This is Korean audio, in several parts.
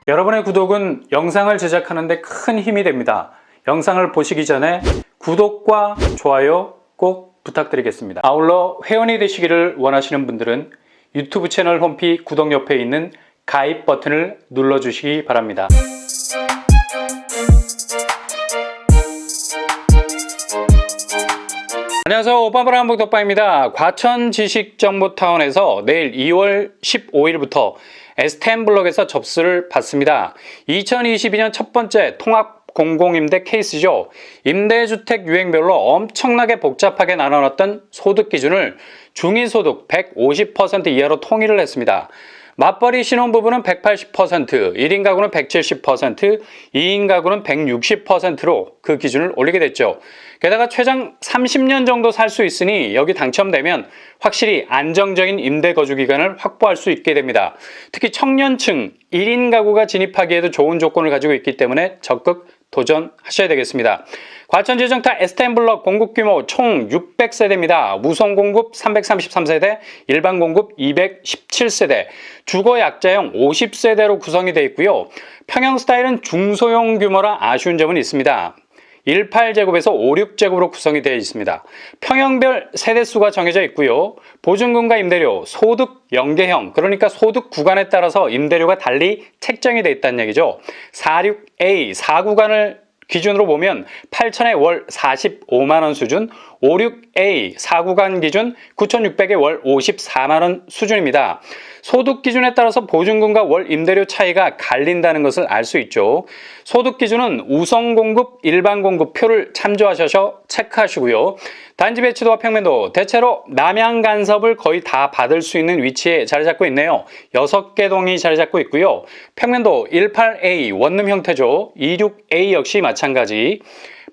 여러분의 구독은 영상을 제작하는 데 큰 힘이 됩니다. 영상을 보시기 전에 구독과 좋아요 꼭 부탁드리겠습니다. 아울러 회원이 되시기를 원하시는 분들은 유튜브 채널 홈피 구독 옆에 있는 가입 버튼을 눌러주시기 바랍니다. 안녕하세요. 오빠브라 한복덕방입니다. 과천지식정보타운에서 내일 2월 15일부터 S10블럭에서 접수를 받습니다. 2022년 첫 번째 통합 공공임대 케이스죠. 임대주택 유형별로 엄청나게 복잡하게 나눠놨던 소득 기준을 중위소득 150% 이하로 통일을 했습니다. 맞벌이 신혼부부는 180%, 1인 가구는 170%, 2인 가구는 160%로 그 기준을 올리게 됐죠. 게다가 최장 30년 정도 살 수 있으니 여기 당첨되면 확실히 안정적인 임대 거주 기간을 확보할 수 있게 됩니다. 특히 청년층, 1인 가구가 진입하기에도 좋은 조건을 가지고 있기 때문에 적극 도전하셔야 되겠습니다. 과천지정타 S10블럭 공급 규모 총 600세대입니다. 무선 공급 333세대, 일반 공급 217세대, 주거 약자형 50세대로 구성이 되어 있고요. 평형 스타일은 중소형 규모라 아쉬운 점은 있습니다. 18제곱에서 56제곱으로 구성이 되어 있습니다. 평형별 세대수가 정해져 있고요. 보증금과 임대료, 소득 연계형, 그러니까 소득 구간에 따라서 임대료가 달리 책정이 되어 있다는 얘기죠. 46A 4구간을 기준으로 보면 8,000에 월 45만원 수준, 56A 4구간 기준 9,600에 월 54만원 수준입니다. 소득 기준에 따라서 보증금과 월 임대료 차이가 갈린다는 것을 알 수 있죠. 소득 기준은 우선 공급, 일반 공급 표를 참조하셔서 체크하시고요. 단지 배치도와 평면도 대체로 남양 간섭을 거의 다 받을 수 있는 위치에 자리 잡고 있네요. 6개 동이 자리 잡고 있고요. 평면도 18A 원룸 형태죠. 26A 역시 마찬가지.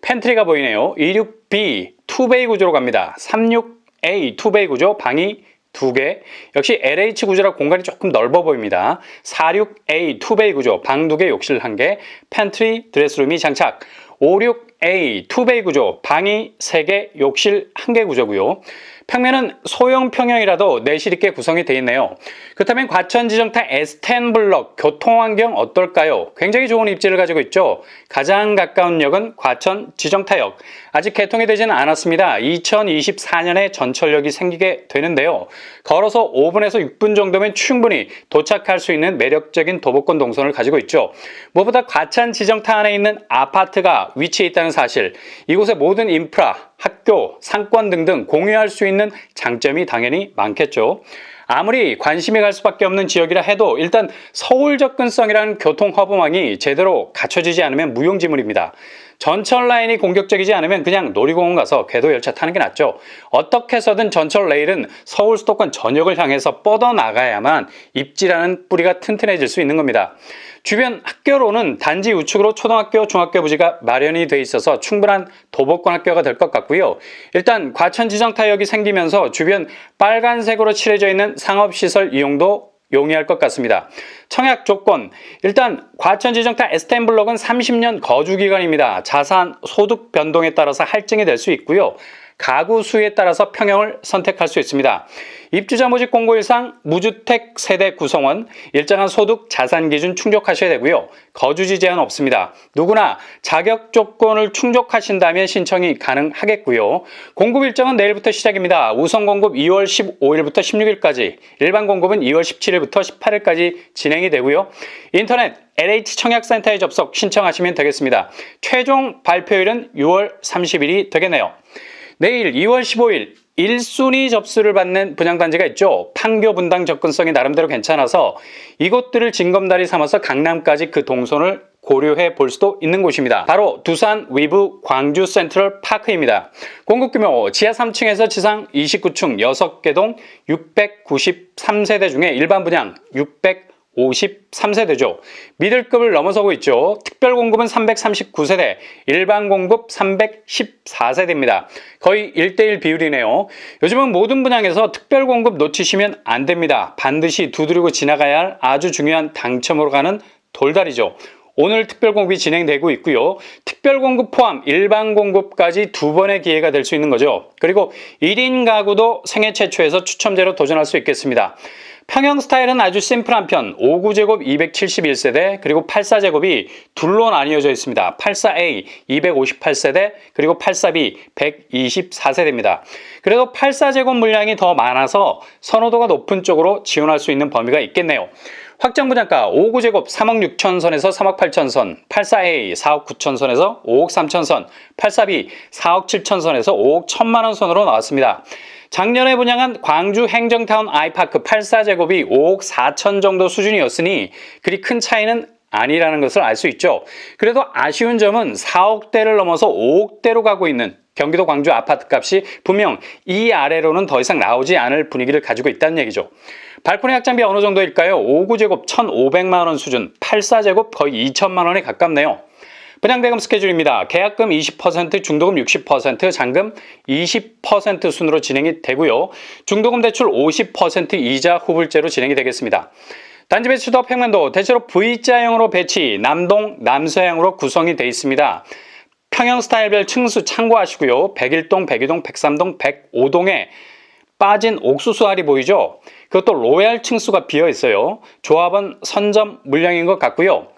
팬트리가 보이네요. 26B 투베이 구조로 갑니다. 36A 투베이 구조, 방이 2개. 역시 LH 구조라 공간이 조금 넓어 보입니다. 46A 투베이 구조, 방 2개, 욕실 1개, 팬트리, 드레스룸이 장착. 56A 투베이 구조, 방이 3개, 욕실 1개 구조고요. 평면은 소형 평형이라도 내실 있게 구성이 되어 있네요. 그렇다면 과천지정타 S10블럭 교통환경 어떨까요? 굉장히 좋은 입지를 가지고 있죠. 가장 가까운 역은 과천지정타역. 아직 개통이 되지는 않았습니다. 2024년에 전철역이 생기게 되는데요. 걸어서 5분에서 6분 정도면 충분히 도착할 수 있는 매력적인 도보권 동선을 가지고 있죠. 무엇보다 과천지정타 안에 있는 아파트가 위치해 있다는 사실, 이곳의 모든 인프라, 학교, 상권 등등 공유할 수 있는 장점이 당연히 많겠죠. 아무리 관심이 갈 수밖에 없는 지역이라 해도 일단 서울 접근성이라는 교통 허브망이 제대로 갖춰지지 않으면 무용지물입니다. 전철 라인이 공격적이지 않으면 그냥 놀이공원 가서 궤도 열차 타는 게 낫죠. 어떻게 해서든 전철 레일은 서울 수도권 전역을 향해서 뻗어나가야만 입지라는 뿌리가 튼튼해질 수 있는 겁니다. 주변 학교로는 단지 우측으로 초등학교, 중학교 부지가 마련이 돼 있어서 충분한 도보권 학교가 될 것 같고요. 일단 과천지정타역이 생기면서 주변 빨간색으로 칠해져 있는 상업시설 이용도 용이할 것 같습니다. 청약 조건, 일단 과천지정타 S10블럭은 30년 거주기간입니다. 자산, 소득 변동에 따라서 할증이 될 수 있고요. 가구 수에 따라서 평형을 선택할 수 있습니다. 입주자 모집 공고일상 무주택 세대 구성원, 일정한 소득 자산 기준 충족하셔야 되고요. 거주지 제한 없습니다. 누구나 자격 조건을 충족하신다면 신청이 가능하겠고요. 공급 일정은 내일부터 시작입니다. 우선 공급 2월 15일부터 16일까지, 일반 공급은 2월 17일부터 18일까지 진행이 되고요. 인터넷 LH 청약센터에 접속 신청하시면 되겠습니다. 최종 발표일은 6월 30일이 되겠네요. 내일 2월 15일 1순위 접수를 받는 분양단지가 있죠. 판교 분당 접근성이 나름대로 괜찮아서 이곳들을 징검다리 삼아서 강남까지 그 동선을 고려해 볼 수도 있는 곳입니다. 바로 두산 위브 광주 센트럴 파크입니다. 공급 규모 지하 3층에서 지상 29층 6개 동 693세대 중에 일반 분양 653세대죠. 미들급을 넘어서고 있죠. 특별 공급은 339세대, 일반 공급 314세대입니다. 거의 1:1 비율이네요. 요즘은 모든 분양에서 특별 공급 놓치시면 안 됩니다. 반드시 두드리고 지나가야 할 아주 중요한 당첨으로 가는 돌다리죠. 오늘 특별공급이 진행되고 있고요. 특별공급 포함 일반 공급까지 2번의 기회가 될 수 있는 거죠. 그리고 1인 가구도 생애 최초에서 추첨제로 도전할 수 있겠습니다. 평형 스타일은 아주 심플한 편, 59제곱 271세대, 그리고 84제곱이 둘로 나뉘어져 있습니다. 84A 258세대, 그리고 84B 124세대입니다. 그래도 84제곱 물량이 더 많아서 선호도가 높은 쪽으로 지원할 수 있는 범위가 있겠네요. 확정 분양가 59제곱 3억 6천 선에서 3억 8천 선, 84A 4억 9천 선에서 5억 3천 선, 84B 4억 7천 선에서 5억 1천만 원 선으로 나왔습니다. 작년에 분양한 광주 행정타운 아이파크 84제곱이 5억 4천 정도 수준이었으니 그리 큰 차이는 아니라는 것을 알 수 있죠. 그래도 아쉬운 점은 4억대를 넘어서 5억대로 가고 있는 경기도 광주 아파트 값이 분명 이 아래로는 더 이상 나오지 않을 분위기를 가지고 있다는 얘기죠. 발코니 확장비 어느 정도일까요? 59제곱 1,500만 원 수준, 84제곱 거의 2천만 원에 가깝네요. 분양대금 스케줄입니다. 계약금 20%, 중도금 60%, 잔금 20% 순으로 진행이 되고요. 중도금 대출 50% 이자 후불제로 진행이 되겠습니다. 단지 배치도 평면도 대체로 V자형으로 배치, 남동, 남서향으로 구성이 되어 있습니다. 평형 스타일별 층수 참고하시고요. 101동, 102동, 103동, 105동에 빠진 옥수수알이 보이죠? 그것도 로얄 층수가 비어 있어요. 조합은 선점 물량인 것 같고요.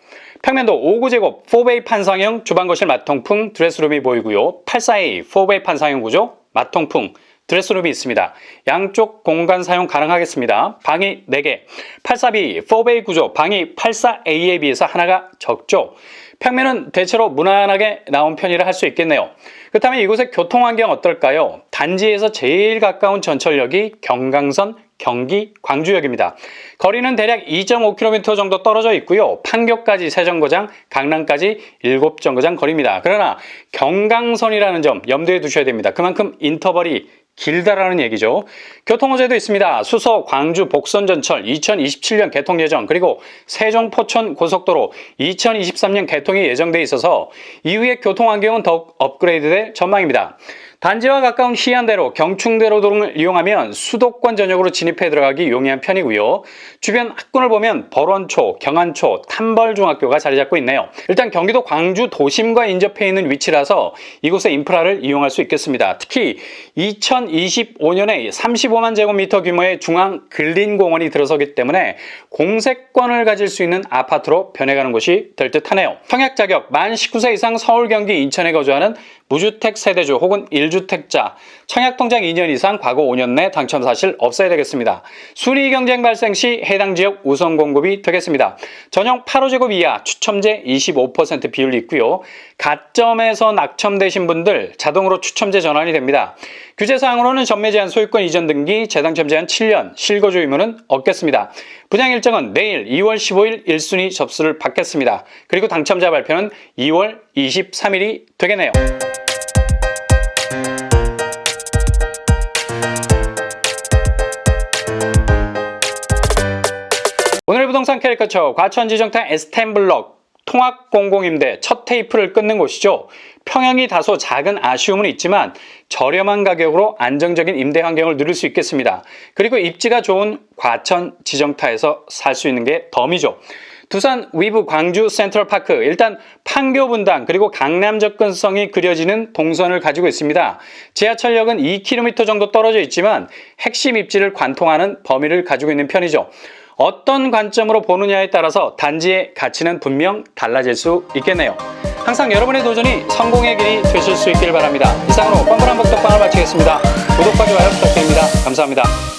평면도 59제곱 4베이 판상형 주방거실 마통풍 드레스룸이 보이고요. 84A 4베이 판상형 구조 마통풍 드레스룸이 있습니다. 양쪽 공간 사용 가능하겠습니다. 방이 4개. 84B 4베이 구조 방이 84A에 비해서 하나가 적죠. 평면은 대체로 무난하게 나온 편이라 할 수 있겠네요. 그렇다면 이곳의 교통환경 어떨까요? 단지에서 제일 가까운 전철역이 경강선 경기 광주역입니다. 거리는 대략 2.5km 정도 떨어져 있고요. 판교까지 세정거장, 강남까지 7정거장 거리입니다. 그러나 경강선이라는 점 염두에 두셔야 됩니다. 그만큼 인터벌이 길다라는 얘기죠. 교통호재도 있습니다. 수서 광주 복선전철 2027년 개통 예정, 그리고 세종 포천 고속도로 2023년 개통이 예정돼 있어서 이후에 교통환경은 더욱 업그레이드될 전망입니다. 단지와 가까운 희안대로, 경충대로 등을 이용하면 수도권 전역으로 진입해 들어가기 용이한 편이고요. 주변 학군을 보면 벌원초, 경안초, 탐벌중학교가 자리 잡고 있네요. 일단 경기도 광주 도심과 인접해 있는 위치라서 이곳의 인프라를 이용할 수 있겠습니다. 특히 2025년에 35만 제곱미터 규모의 중앙 근린공원이 들어서기 때문에 공세권을 가질 수 있는 아파트로 변해가는 곳이 될 듯하네요. 청약 자격 만 19세 이상 서울, 경기, 인천에 거주하는 무주택 세대주 혹은 1주택자, 청약통장 2년 이상 과거 5년 내 당첨 사실 없어야 되겠습니다. 순위 경쟁 발생 시 해당 지역 우선 공급이 되겠습니다. 전용 8호제곱 이하 추첨제 25% 비율이 있고요. 가점에서 낙첨되신 분들 자동으로 추첨제 전환이 됩니다. 규제사항으로는 전매 제한, 소유권 이전 등기, 재당첨 제한 7년, 실거주 의무는 없겠습니다. 분양 일정은 내일 2월 15일 1순위 접수를 받겠습니다. 그리고 당첨자 발표는 2월 23일이 되겠네요. 오늘의 부동산 캐리커처, 과천지정타 S10블럭 통합 공공임대 첫 테이프를 끊는 곳이죠. 평형이 다소 작은 아쉬움은 있지만 저렴한 가격으로 안정적인 임대 환경을 누릴 수 있겠습니다. 그리고 입지가 좋은 과천 지정타에서 살 수 있는 게 덤이죠. 두산 위브 광주 센트럴파크, 일단 판교 분당 그리고 강남 접근성이 그려지는 동선을 가지고 있습니다. 지하철역은 2km 정도 떨어져 있지만 핵심 입지를 관통하는 범위를 가지고 있는 편이죠. 어떤 관점으로 보느냐에 따라서 단지의 가치는 분명 달라질 수 있겠네요. 항상 여러분의 도전이 성공의 길이 되실 수 있기를 바랍니다. 이상으로 뻔뻔한 복덕방을 마치겠습니다. 구독과 좋아요 부탁드립니다. 감사합니다.